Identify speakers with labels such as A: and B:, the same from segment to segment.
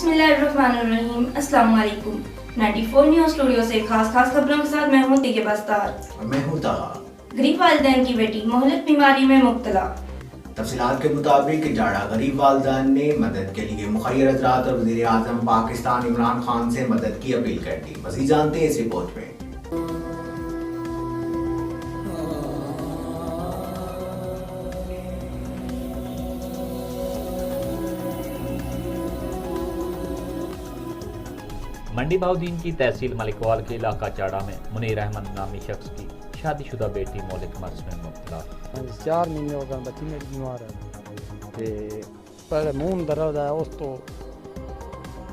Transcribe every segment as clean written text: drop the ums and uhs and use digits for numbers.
A: बिस्मिल्लाहिर्रहमानिर्रहीम। अस्सलाम वालेकुम। 94 न्यूज़ स्टूडियो से खास खबरों के साथ मैं हूं तीके बस्तार।
B: मैं हूं ताहा।
A: गरीब वालिदैन की बेटी मोहल्लत बीमारी में मुब्तला।
B: तफसीलात के मुताबिक जाड़ा गरीब वालिदैन ने मदद के लिए मुखय्यर हज़रात और वज़ीर आज़म पाकिस्तान इमरान खान से मदद की अपील कर दी। मज़ीद जानते हैं इस रिपोर्ट में।
C: मंडी बाउद्दीन की तहसील मलिकवाल के इलाका चाड़ा में मुनीर अहमद नामी शख्स की शादीशुदा बेटी मौलिक मर्ज में मुब्तला।
D: 4 महीने हो गए, बच्ची मेरी बीमार है ते पर मून दर्द है, उस तो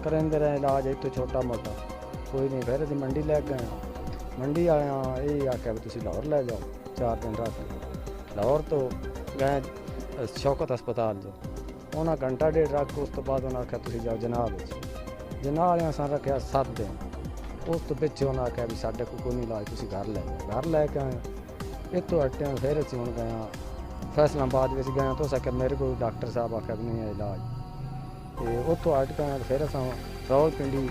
D: करेंदे रहे इलाज एक तो छोटा मोटा कोई नहीं। फिर असीं मंडी लै गए, मंडी आया ये आख्या भी तुसीं लाहौर लै जाओ 4 दिन रख। लाहौर तो गए शौकत अस्पताल जो उन्हें घंटा डेढ़ रख, उस तो बाद उन्हें आख्या तुसीं जाओ जनाब जनाब वाले असां रखा 7 दिन। उस तो पिछे उन्हें आख्या भी साढ़े कोई नहीं इलाज, तुसीं घर लै जाओ। घर लैके आए इतों हटे फिर असीं हुण गए फैसलाबाद में गए तो आख्या मेरे को डॉक्टर साहब आख्या भी नहीं है इलाज। तो उतों हट गए फिर असां रावलपिंडी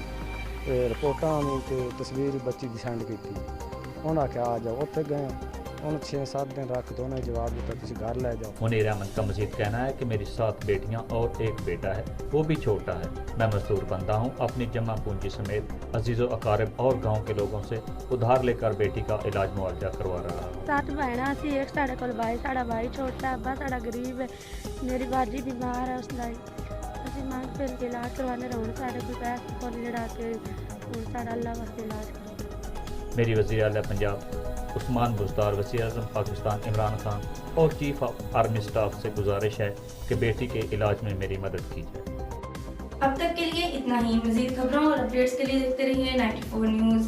D: रिपोर्टां तो तस्वीर बच्ची की सेंड की। उन्हें आख्या आ जाओ, उत्थे गए उन्हें 6-7 दिन रख दो, उन्हें जवाब दिता तुसीं घर लै जाओ।
C: मुनीर अहमद का मजीद कहना है कि मेरी 7 बेटियां और 1 बेटा है, वो भी छोटा है। मैं मजदूर बंदा हूँ, अपनी जमा पूंजी समेत अजीज़ो अकारब और गाँव के लोगों से उधार लेकर बेटी का इलाज मुआवजा करवा रहा हूँ।
E: 7 भैन सी, एक साढ़े कोल भाई, साढ़ा भाई छोटा है, अब्बा साढ़ा गरीब है, मेरी बाजी बीमार है, उसका असीं मांग फिर के इलाज करवाने रहो साढ़े कोई पैसे कोल जड़ा के हुण साढ़ा अल्लाह वास्ते इलाज करो।
C: मेरी वज़ीर आला पंजाब उस्मान बुज़दार, वज़ीर आज़म पाकिस्तान इमरान खान और चीफ ऑफ आर्मी स्टाफ से गुजारिश है कि बेटी के इलाज में मेरी मदद की जाए।
A: अब तक के लिए इतना ही। मज़ीद खबरों और अपडेट्स के लिए देखते रहिए 94 न्यूज़।